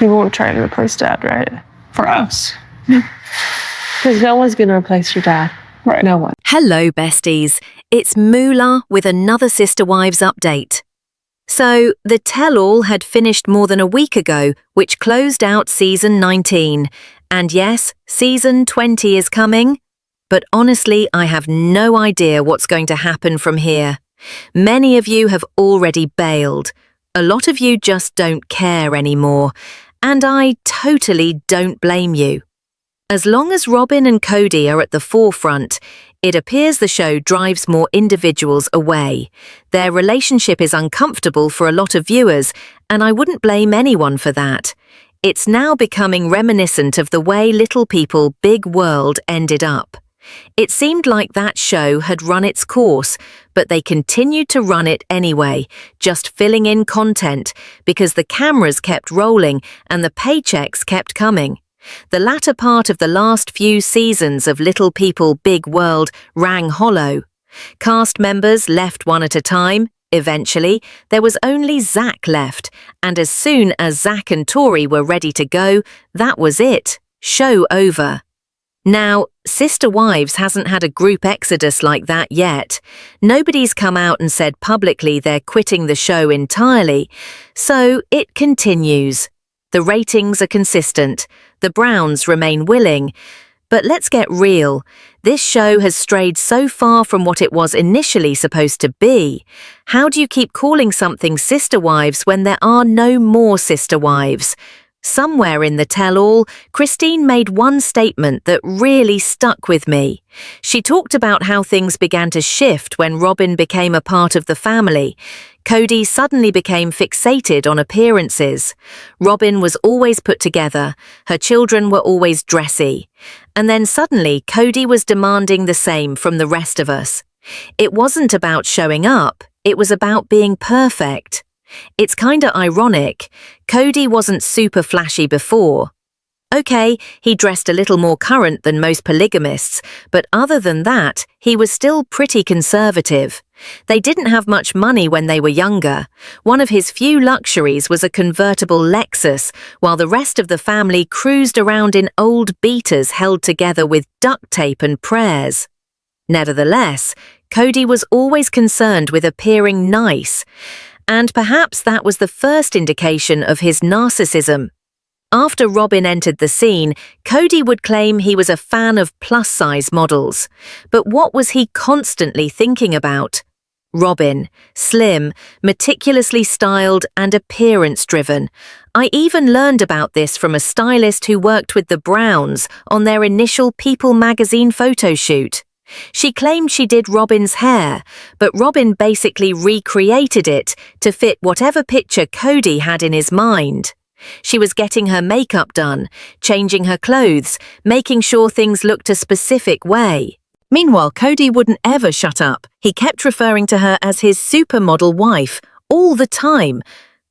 People won't try to replace Dad, right? For us. Because no one's going to replace your dad. Right. No one. Hello, besties. It's Moolah with another Sister Wives update. So, the tell-all had finished more than a week ago, which closed out Season 19. And yes, Season 20 is coming. But honestly, I have no idea what's going to happen from here. Many of you have already bailed. A lot of you just don't care anymore. And I totally don't blame you. As long as Robyn and Kody are at the forefront, it appears the show drives more individuals away. Their relationship is uncomfortable for a lot of viewers, and I wouldn't blame anyone for that. It's now becoming reminiscent of the way Little People, Big World ended up. It seemed like that show had run its course, but they continued to run it anyway, just filling in content, because the cameras kept rolling and the paychecks kept coming. The latter part of the last few seasons of Little People, Big World rang hollow. Cast members left one at a time. Eventually, there was only Zach left, and as soon as Zach and Tori were ready to go, that was it. Show over. Now, Sister Wives hasn't had a group exodus like that yet. Nobody's come out and said publicly they're quitting the show entirely, so it continues. The ratings are consistent. The Browns remain willing. But let's get real. This show has strayed so far from what it was initially supposed to be. How do you keep calling something Sister Wives when there are no more Sister Wives? Somewhere in the tell-all, Christine made one statement that really stuck with me. She talked about how things began to shift when Robyn became a part of the family. Kody suddenly became fixated on appearances. Robyn was always put together. Her children were always dressy. And then suddenly, Kody was demanding the same from the rest of us. It wasn't about showing up. It was about being perfect. It's kinda ironic. Kody wasn't super flashy before. Okay, he dressed a little more current than most polygamists, but other than that, he was still pretty conservative. They didn't have much money when they were younger. One of his few luxuries was a convertible Lexus, while the rest of the family cruised around in old beaters held together with duct tape and prayers. Nevertheless, Kody was always concerned with appearing nice. And perhaps that was the first indication of his narcissism. After Robyn entered the scene, Kody would claim he was a fan of plus-size models. But what was he constantly thinking about? Robyn, slim, meticulously styled and appearance-driven. I even learned about this from a stylist who worked with the Browns on their initial People magazine photo shoot. She claimed she did Robyn's hair, but Robyn basically recreated it to fit whatever picture Kody had in his mind. She was getting her makeup done, changing her clothes, making sure things looked a specific way. Meanwhile, Kody wouldn't ever shut up. He kept referring to her as his supermodel wife all the time.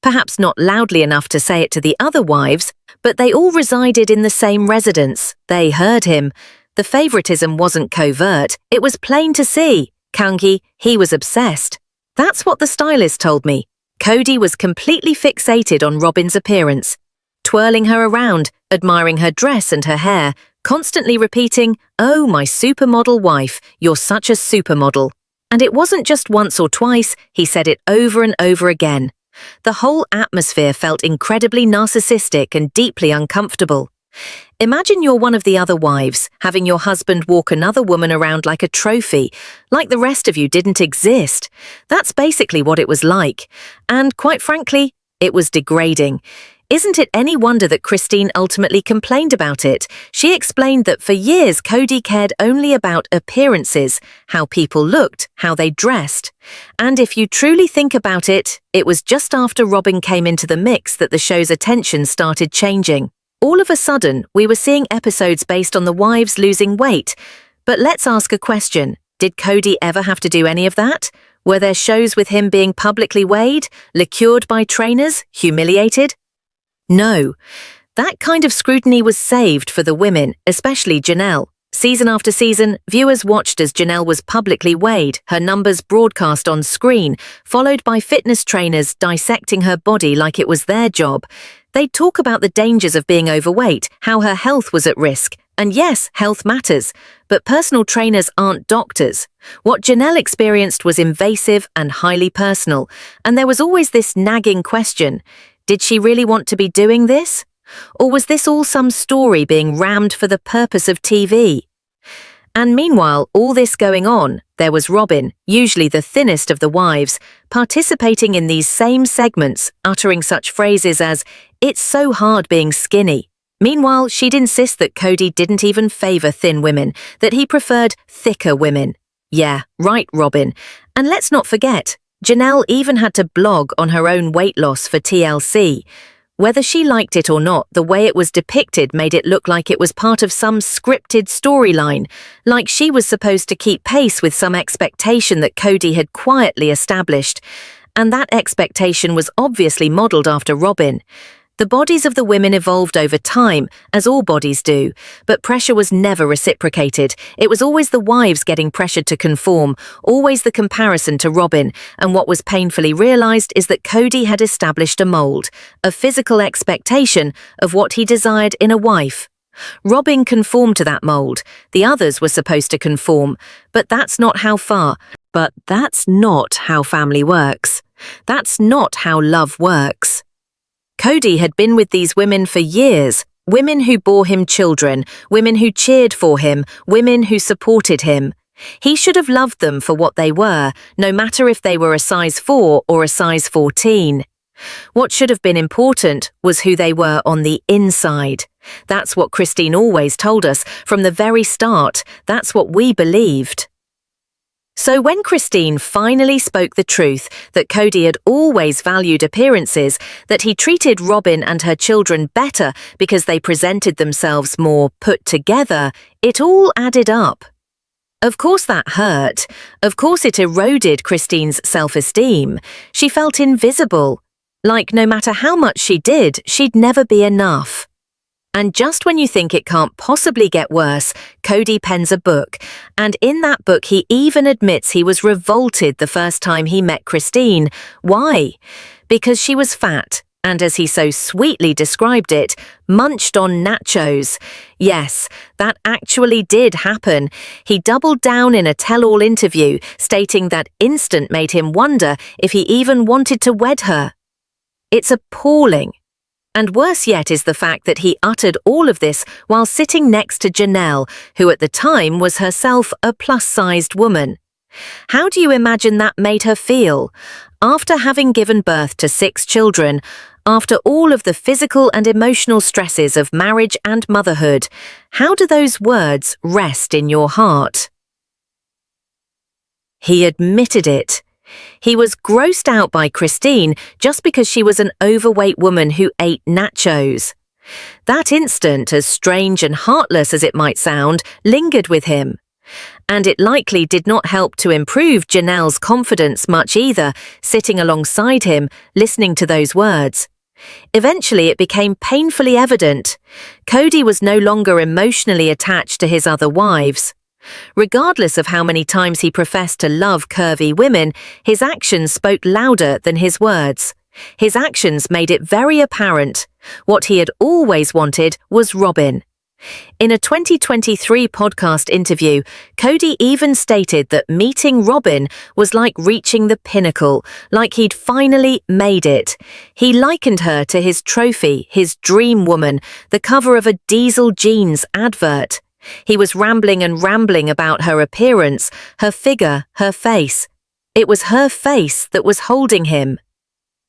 Perhaps not loudly enough to say it to the other wives, but they all resided in the same residence. They heard him. The favoritism wasn't covert, it was plain to see. Kangi, he was obsessed. That's what the stylist told me. Kody was completely fixated on Robyn's appearance, twirling her around, admiring her dress and her hair, constantly repeating, "Oh, my supermodel wife, you're such a supermodel." And it wasn't just once or twice, he said it over and over again. The whole atmosphere felt incredibly narcissistic and deeply uncomfortable. Imagine you're one of the other wives, having your husband walk another woman around like a trophy, like the rest of you didn't exist. That's basically what it was like. And quite frankly, it was degrading. Isn't it any wonder that Christine ultimately complained about it? She explained that for years Kody cared only about appearances, how people looked, how they dressed. And if you truly think about it, it was just after Robyn came into the mix that the show's attention started changing. All of a sudden, we were seeing episodes based on the wives losing weight. But let's ask a question. Did Kody ever have to do any of that? Were there shows with him being publicly weighed, liqueured by trainers, humiliated? No. That kind of scrutiny was saved for the women, especially Janelle. Season after season, viewers watched as Janelle was publicly weighed, her numbers broadcast on screen, followed by fitness trainers dissecting her body like it was their job. They'd talk about the dangers of being overweight, how her health was at risk. And yes, health matters, but personal trainers aren't doctors. What Janelle experienced was invasive and highly personal, and there was always this nagging question: did she really want to be doing this? Or was this all some story being rammed for the purpose of TV? And meanwhile, all this going on, there was Robyn, usually the thinnest of the wives, participating in these same segments, uttering such phrases as, "It's so hard being skinny." Meanwhile, she'd insist that Kody didn't even favour thin women, that he preferred thicker women. Yeah, right, Robyn. And let's not forget, Janelle even had to blog on her own weight loss for TLC. Whether she liked it or not, the way it was depicted made it look like it was part of some scripted storyline, like she was supposed to keep pace with some expectation that Kody had quietly established. And that expectation was obviously modelled after Robyn. The bodies of the women evolved over time, as all bodies do, but pressure was never reciprocated. It was always the wives getting pressured to conform, always the comparison to Robyn, and what was painfully realised is that Kody had established a mould, a physical expectation of what he desired in a wife. Robyn conformed to that mould, the others were supposed to conform, but that's not how family works. That's not how love works. Kody had been with these women for years, women who bore him children, women who cheered for him, women who supported him. He should have loved them for what they were, no matter if they were a size 4 or a size 14. What should have been important was who they were on the inside. That's what Christine always told us from the very start. That's what we believed. So when Christine finally spoke the truth that Kody had always valued appearances, that he treated Robyn and her children better because they presented themselves more put together, it all added up. Of course that hurt. Of course it eroded Christine's self-esteem. She felt invisible. Like no matter how much she did, she'd never be enough. And just when you think it can't possibly get worse, Kody pens a book, and in that book he even admits he was revolted the first time he met Christine. Why? Because she was fat, and as he so sweetly described it, munched on nachos. Yes, that actually did happen. He doubled down in a tell-all interview, stating that instant made him wonder if he even wanted to wed her. It's appalling. And worse yet is the fact that he uttered all of this while sitting next to Janelle, who at the time was herself a plus-sized woman. How do you imagine that made her feel? After having given birth to 6 children, after all of the physical and emotional stresses of marriage and motherhood, how do those words rest in your heart? He admitted it. He was grossed out by Christine just because she was an overweight woman who ate nachos. That instant, as strange and heartless as it might sound, lingered with him. And it likely did not help to improve Janelle's confidence much either, sitting alongside him, listening to those words. Eventually it became painfully evident. Kody was no longer emotionally attached to his other wives. Regardless of how many times he professed to love curvy women, his actions spoke louder than his words. His actions made it very apparent. What he had always wanted was Robyn. In a 2023 podcast interview, Kody even stated that meeting Robyn was like reaching the pinnacle, like he'd finally made it. He likened her to his trophy, his dream woman, the cover of a Diesel Jeans advert. He was rambling about her appearance, her figure, her face. It was her face that was holding him.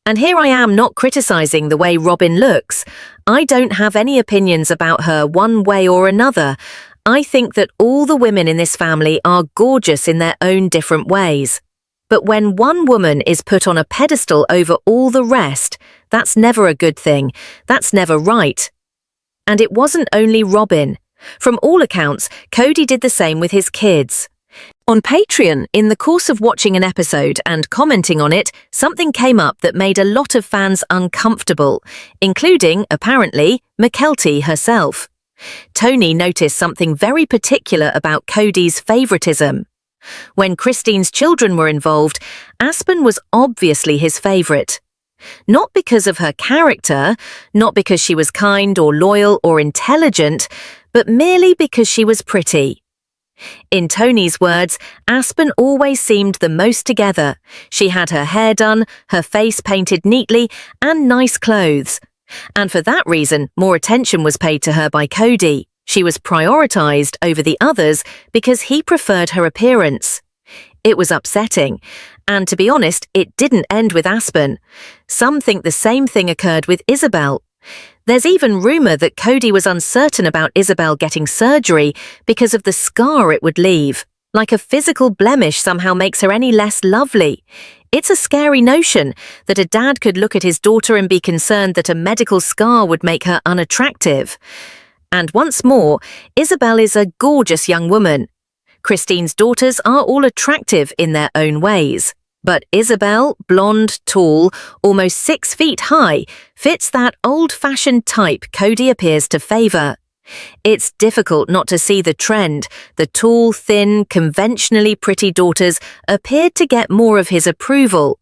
And here I am not criticizing the way Robyn looks. I don't have any opinions about her one way or another. I think that all the women in this family are gorgeous in their own different ways. But when one woman is put on a pedestal over all the rest, that's never a good thing. That's never right. And it wasn't only Robyn. From all accounts, Kody did the same with his kids. On Patreon, in the course of watching an episode and commenting on it, something came up that made a lot of fans uncomfortable, including, apparently, McKelti herself. Tony noticed something very particular about Kody's favoritism. When Christine's children were involved, Aspen was obviously his favorite. Not because of her character, not because she was kind or loyal or intelligent, but merely because she was pretty. In Tony's words, Aspen always seemed the most together. She had her hair done, her face painted neatly, and nice clothes. And for that reason, more attention was paid to her by Kody. She was prioritized over the others because he preferred her appearance. It was upsetting. And to be honest, it didn't end with Aspen. Some think the same thing occurred with Isabel. There's even rumor that Kody was uncertain about Isabel getting surgery because of the scar it would leave. Like a physical blemish somehow makes her any less lovely. It's a scary notion that a dad could look at his daughter and be concerned that a medical scar would make her unattractive. And once more, Isabel is a gorgeous young woman. Christine's daughters are all attractive in their own ways. But Isabel, blonde, tall, almost 6 feet high, fits that old-fashioned type Kody appears to favor. It's difficult not to see the trend. The tall, thin, conventionally pretty daughters appeared to get more of his approval.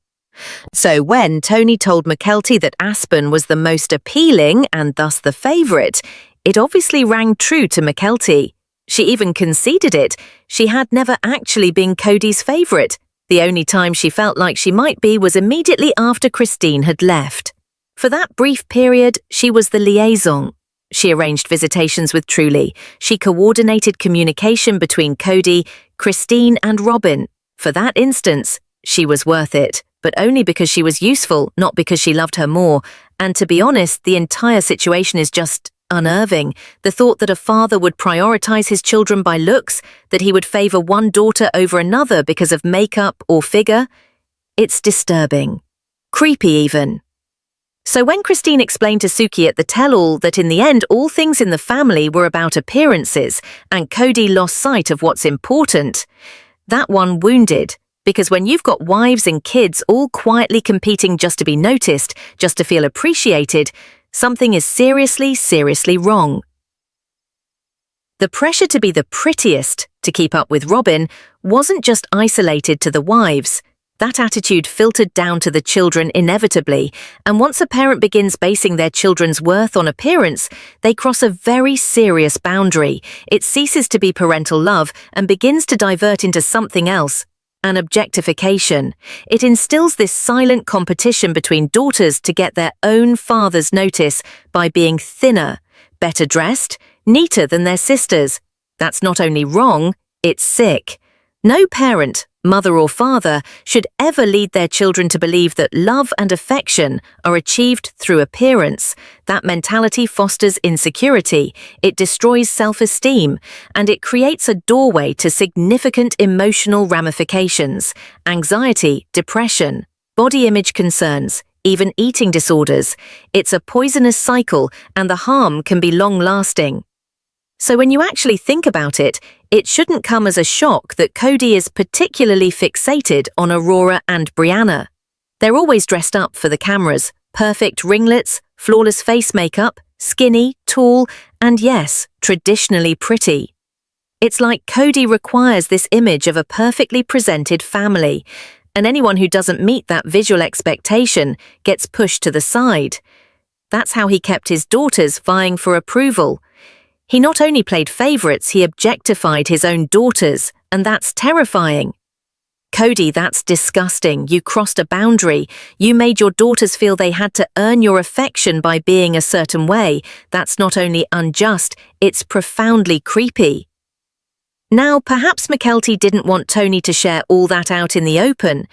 So when Tony told McKelti that Aspen was the most appealing and thus the favorite, it obviously rang true to McKelti. She even conceded it. She had never actually been Kody's favorite. The only time she felt like she might be was immediately after Christine had left. For that brief period, she was the liaison. She arranged visitations with Truly. She coordinated communication between Kody, Christine and Robyn. For that instance, she was worth it, but only because she was useful, not because she loved her more. And to be honest, the entire situation is just unnerving. The thought that a father would prioritize his children by looks, that he would favor one daughter over another because of makeup or figure, it's disturbing. Creepy even. So when Christine explained to Suki at the tell-all that in the end all things in the family were about appearances and Kody lost sight of what's important, that one wounded. Because when you've got wives and kids all quietly competing just to be noticed, just to feel appreciated, something is seriously, seriously wrong. The pressure to be the prettiest, to keep up with Robyn, wasn't just isolated to the wives. That attitude filtered down to the children inevitably, and once a parent begins basing their children's worth on appearance, they cross a very serious boundary. It ceases to be parental love and begins to divert into something else. An objectification. It instills this silent competition between daughters to get their own father's notice by being thinner, better dressed, neater than their sisters. That's not only wrong, it's sick. No parent, mother or father, should ever lead their children to believe that love and affection are achieved through appearance. That mentality fosters insecurity, it destroys self-esteem, and it creates a doorway to significant emotional ramifications: anxiety, depression, body image concerns, even eating disorders. It's a poisonous cycle, and the harm can be long-lasting. So when you actually think about it, it shouldn't come as a shock that Kody is particularly fixated on Aurora and Brianna. They're always dressed up for the cameras, perfect ringlets, flawless face makeup, skinny, tall, and yes, traditionally pretty. It's like Kody requires this image of a perfectly presented family, and anyone who doesn't meet that visual expectation gets pushed to the side. That's how he kept his daughters vying for approval. He not only played favorites, he objectified his own daughters, and that's terrifying. Kody, that's disgusting. You crossed a boundary. You made your daughters feel they had to earn your affection by being a certain way. That's not only unjust, it's profoundly creepy. Now, perhaps McKelti didn't want Tony to share all that out in the open,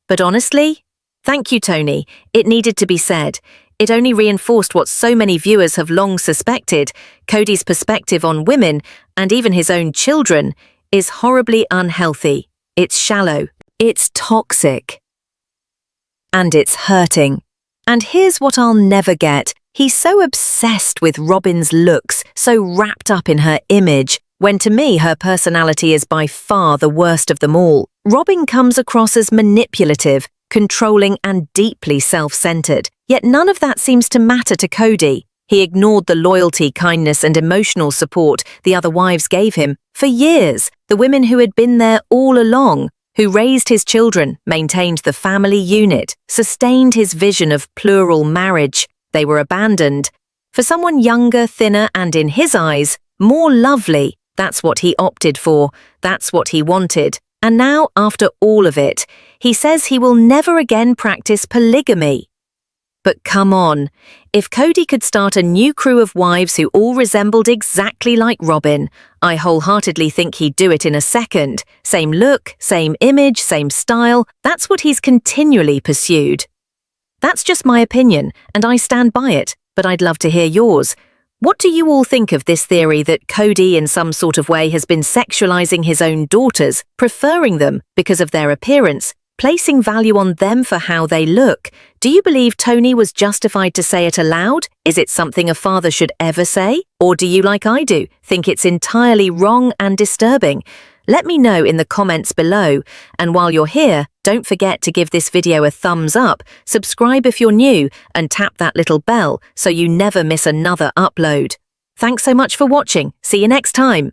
but honestly, thank you, Tony. It needed to be said. It only reinforced what so many viewers have long suspected: Kody's perspective on women, and even his own children, is horribly unhealthy. It's shallow. It's toxic. And it's hurting. And here's what I'll never get. He's so obsessed with Robyn's looks, so wrapped up in her image, when to me her personality is by far the worst of them all. Robyn comes across as manipulative, controlling and deeply self-centered. Yet none of that seems to matter to Kody. He ignored the loyalty, kindness and emotional support the other wives gave him for years, the women who had been there all along. who raised his children, maintained the family unit, sustained his vision of plural marriage. They were abandoned. For someone younger, thinner, and in his eyes, more lovely, that's what he opted for, that's what he wanted. And now, after all of it, he says he will never again practice polygamy. But come on, if Kody could start a new crew of wives who all resembled exactly like Robyn, I wholeheartedly think he'd do it in a second. Same look, same image, same style, that's what he's continually pursued. That's just my opinion, and I stand by it, but I'd love to hear yours. What do you all think of this theory that Kody in some sort of way has been sexualizing his own daughters, preferring them because of their appearance, placing value on them for how they look? Do you believe Tony was justified to say it aloud? Is it something a father should ever say? Or do you, like I do, think it's entirely wrong and disturbing? Let me know in the comments below. And while you're here, don't forget to give this video a thumbs up, subscribe if you're new, and tap that little bell so you never miss another upload. Thanks so much for watching. See you next time.